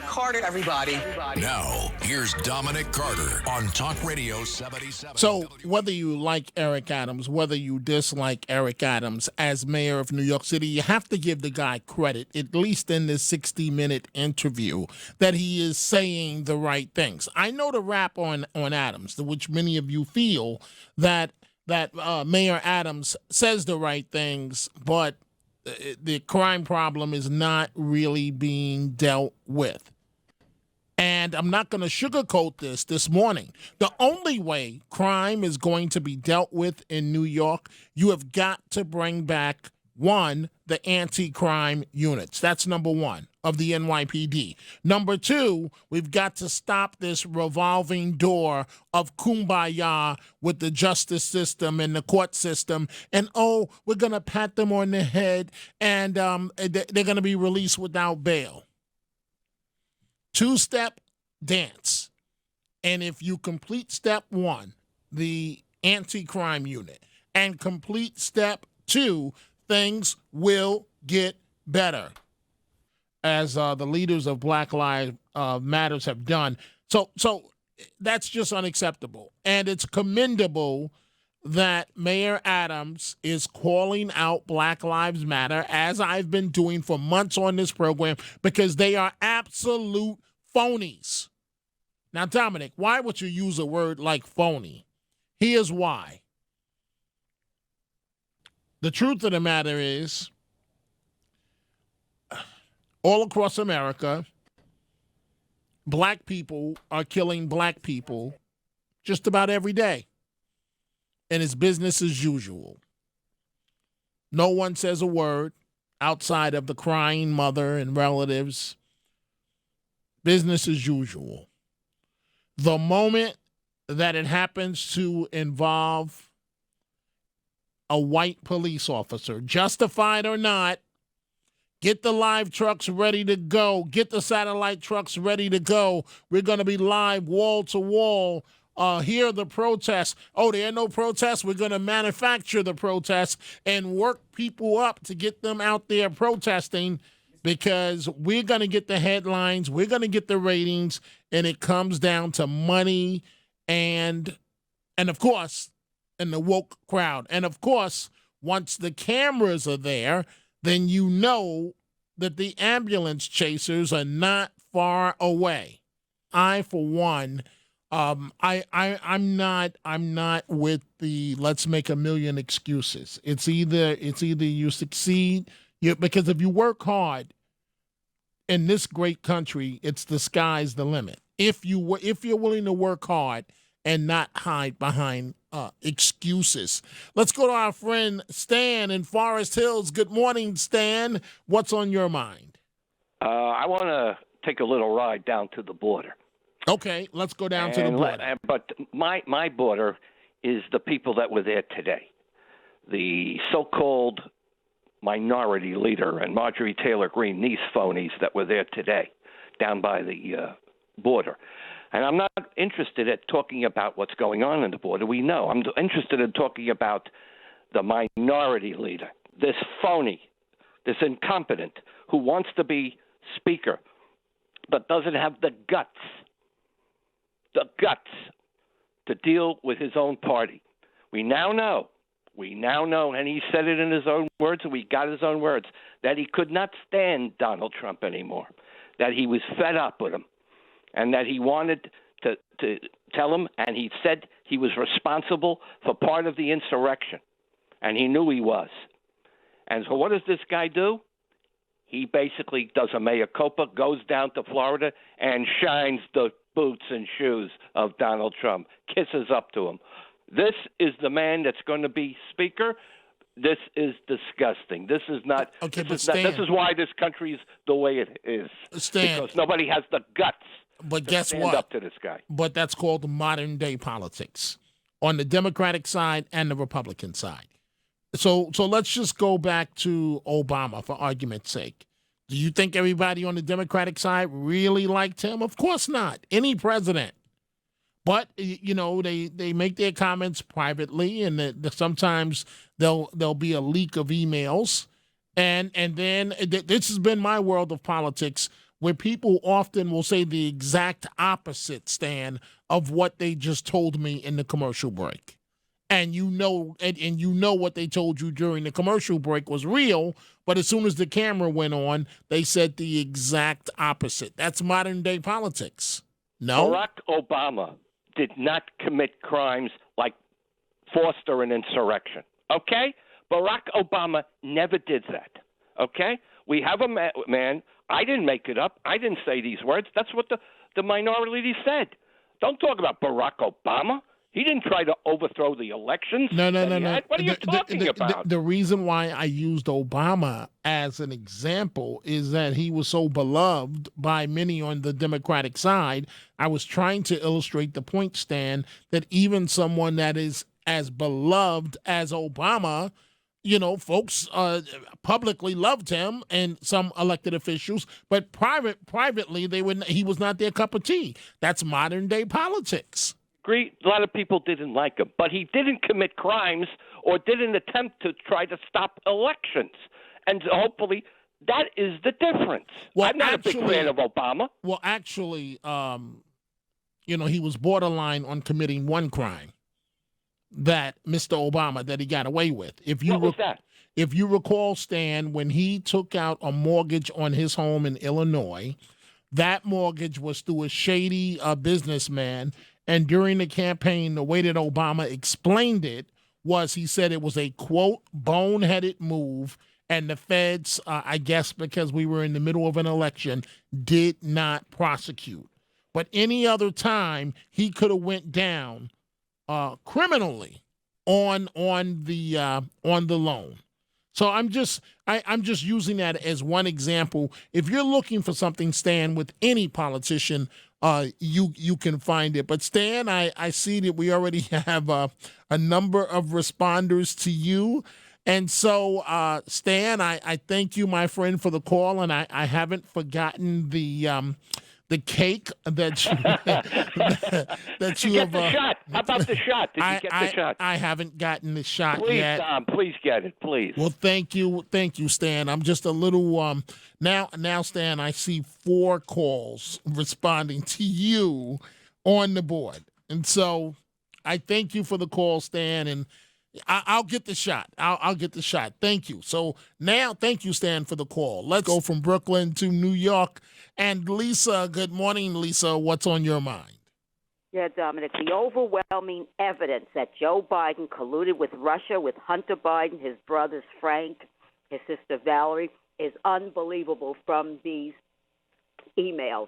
Carter, everybody. Now, here's Dominic Carter on Talk Radio 77. So whether you like Eric Adams, whether you dislike Eric Adams as mayor of New York City, you have to give the guy credit, at least in this 60-minute interview, that he is saying the right things. I know the rap on Adams, which many of you feel that Mayor Adams says the right things, but the crime problem is not really being dealt with. And I'm not going to sugarcoat this morning. The only way crime is going to be dealt with in New York, you have got to bring back, one, the anti-crime units. That's number one of the NYPD. Number two, we've got to stop this revolving door of kumbaya with the justice system and the court system. And, we're going to pat them on the head and they're going to be released without bail. Two-step dance. And if you complete step one, the anti-crime unit, and complete step two, things will get better, as the leaders of Black Lives Matters have done. So that's just unacceptable. And it's commendable that Mayor Adams is calling out Black Lives Matter, as I've been doing for months on this program, because they are absolute phonies. Now, Dominic, why would you use a word like phony? Here's why. The truth of the matter is, all across America, black people are killing black people just about every day. And it's business as usual. No one says a word outside of the crying mother and relatives. Business as usual. The moment that it happens to involve a white police officer, justified or not, get the live trucks ready to go. Get the satellite trucks ready to go. We're going to be live wall to wall. Hear the protests. There are no protests. We're going to manufacture the protests and work people up to get them out there protesting, because we're going to get the headlines. We're going to get the ratings. And it comes down to money and of course, and the woke crowd. And of course, once the cameras are there, then you know that the ambulance chasers are not far away. I, for one, I'm not with the let's make a million excuses. It's either you succeed, because if you work hard in this great country, it's the sky's the limit. If you're willing to work hard and not hide behind excuses. Let's go to our friend Stan in Forest Hills. Good morning, Stan. What's on your mind? I want to take a little ride down to the border. Okay, let's go down to the border. But my border is the people that were there today. The so-called minority leader and Marjorie Taylor Greene, these phonies that were there today down by the border. And I'm not interested in talking about what's going on in the border. We know. I'm interested in talking about the minority leader, this phony, this incompetent who wants to be speaker but doesn't have the guts to deal with his own party. We now know, and he said it in his own words, and we got his own words, that he could not stand Donald Trump anymore, that he was fed up with him, and that he wanted to tell him, and he said he was responsible for part of the insurrection, and he knew he was. And so what does this guy do? He basically does a mea culpa, goes down to Florida, and shines the boots and shoes of Donald Trump, kisses up to him. This is the man that's going to be speaker. This is disgusting. This is not. Okay, this is why this country is the way it is. Stan, because nobody has the guts. But to guess stand what? Up to this guy. But that's called modern day politics on the Democratic side and the Republican side. So let's just go back to Obama for argument's sake. Do you think everybody on the Democratic side really liked him? Of course not. Any president. But, they make their comments privately, and sometimes there'll be a leak of emails. And then this has been my world of politics. where people often will say the exact opposite, Stan, of what they just told me in the commercial break. And you know what they told you during the commercial break was real, but as soon as the camera went on, they said the exact opposite. That's modern day politics. No? Barack Obama did not commit crimes like foster an insurrection. Okay? Barack Obama never did that. Okay? We have a man. I didn't make it up. I didn't say these words. That's what the minority leader said. Don't talk about Barack Obama. He didn't try to overthrow the elections. No. What are you talking about? The reason why I used Obama as an example is that he was so beloved by many on the Democratic side. I was trying to illustrate the point, Stan, that even someone that is as beloved as Obama, folks publicly loved him and some elected officials, but privately he was not their cup of tea. That's modern day politics. Agree. A lot of people didn't like him, but he didn't commit crimes or didn't attempt to try to stop elections. And hopefully that is the difference. Well, I'm not a big fan of Obama. Well, actually, he was borderline on committing one crime that Mr. Obama that he got away with. What was that? If you recall, Stan, when he took out a mortgage on his home in Illinois, that mortgage was through a shady businessman. And during the campaign, the way that Obama explained it was he said it was a, quote, boneheaded move. And the feds, I guess because we were in the middle of an election, did not prosecute. But any other time, he could have went down criminally on the loan. So I'm just using that as one example. If you're looking for something, Stan, with any politician, you can find it. But Stan, I see that we already have a number of responders to you. And so, Stan, I thank you, my friend, for the call, and I haven't forgotten the cake that you that you get have. The shot. How about the shot? Did you get the shot? I haven't gotten the shot please, yet. Tom, please get it, please. Well, thank you, Stan. I'm just a little now, Stan. I see 4 calls responding to you on the board, and so I thank you for the call, Stan, and I'll get the shot. I'll get the shot. Thank you. So now, thank you, Stan, for the call. Let's go from Brooklyn to New York. And Lisa, good morning, Lisa. What's on your mind? Yeah, Dominic, the overwhelming evidence that Joe Biden colluded with Russia, with Hunter Biden, his brothers Frank, his sister Valerie, is unbelievable from these emails.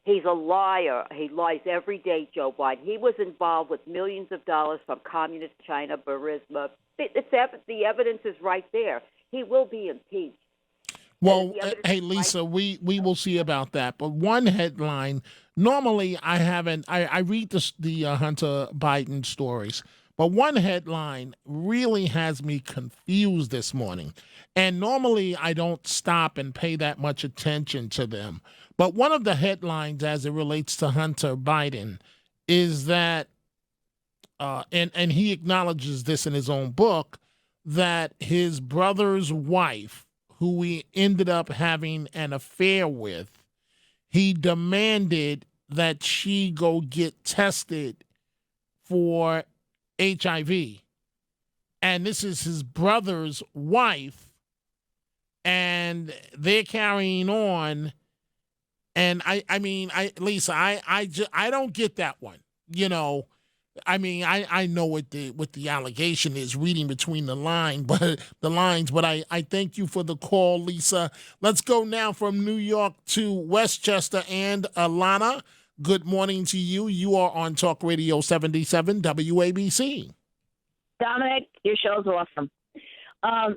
He's a liar. He lies every day, Joe Biden. He was involved with millions of dollars from communist China, Burisma. The evidence is right there. He will be impeached. Well, hey, Lisa, we will see about that. But one headline, normally I read the Hunter Biden stories, but one headline really has me confused this morning. And normally I don't stop and pay that much attention to them. But one of the headlines as it relates to Hunter Biden is that, and he acknowledges this in his own book, that his brother's wife, who he ended up having an affair with, he demanded that she go get tested for HIV. And this is his brother's wife, and they're carrying on. And Lisa, I don't get that one. I know what the allegation is, reading between the lines, but I thank you for the call, Lisa. Let's go now from New York to Westchester. And Alana, good morning to you. You are on Talk Radio 77 WABC. Dominic, your show's awesome.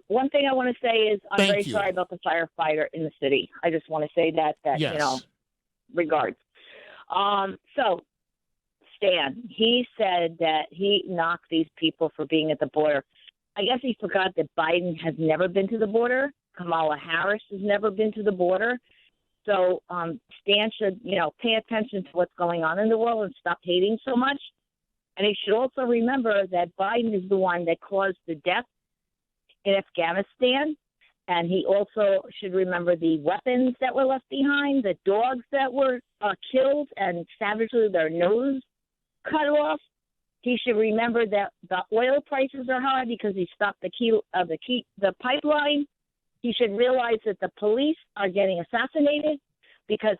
One thing I want to say is I'm very sorry about the firefighter in the city. I just want to say that yes. Regards. So Stan, he said that he knocked these people for being at the border. I guess he forgot that Biden has never been to the border. Kamala Harris has never been to the border. So Stan should, pay attention to what's going on in the world and stop hating so much. And he should also remember that Biden is the one that caused the death in Afghanistan And he also should remember the weapons that were left behind, the dogs that were killed and savagely their nose cut off. He should remember that the oil prices are high because he stopped the pipeline. He should realize that the police are getting assassinated because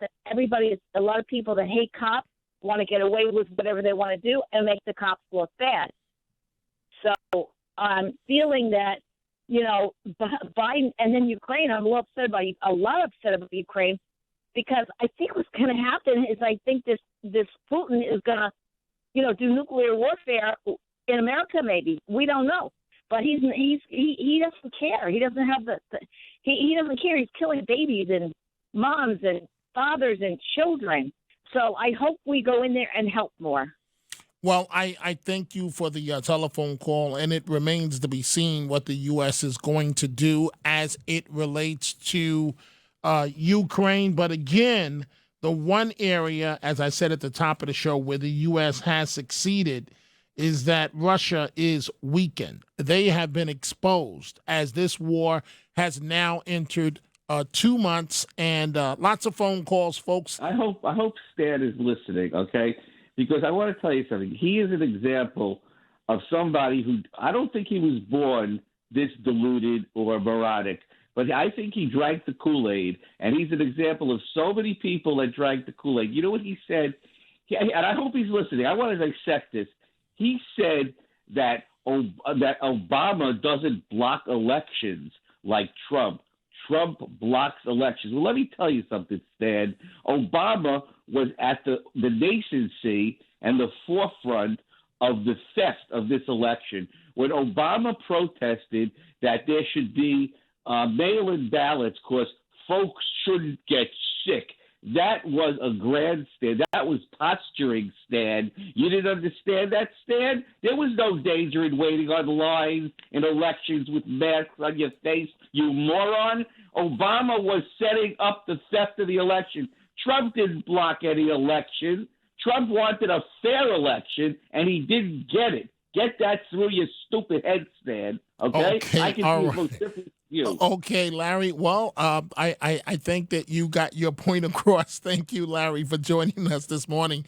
a lot of people that hate cops want to get away with whatever they want to do and make the cops look bad. So I'm feeling that, Biden and then Ukraine, I'm a lot upset about Ukraine because I think what's going to happen is I think this Putin is going to, do nuclear warfare in America. Maybe we don't know, but he doesn't care. He doesn't have he doesn't care. He's killing babies and moms and fathers and children. So I hope we go in there and help more. Well, I thank you for the telephone call, and it remains to be seen what the U.S. is going to do as it relates to Ukraine. But again, the one area, as I said at the top of the show, where the U.S. has succeeded is that Russia is weakened. They have been exposed as this war has now entered 2 months, and lots of phone calls, folks. I hope Stan is listening, okay? Because I want to tell you something. He is an example of somebody who I don't think he was born this deluded or moronic, but I think he drank the Kool-Aid, and he's an example of so many people that drank the Kool-Aid. You know what he said? And I hope he's listening. I want to dissect this. He said that Obama doesn't block elections like Trump. Trump blocks elections. Well, let me tell you something, Stan. Obama was at the nationcy and the forefront of the theft of this election. When Obama protested that there should be mail-in ballots because folks shouldn't get sick, that was a grandstand. That was posturing, Stan. You didn't understand that, Stan? There was no danger in waiting on the line in elections with masks on your face, you moron. Obama was setting up the theft of the election. Trump didn't block any election. Trump wanted a fair election, and he didn't get it. Get that through your stupid head, Stan. Okay? I can see most different views. Okay, Larry. Well, I think that you got your point across. Thank you, Larry, for joining us this morning.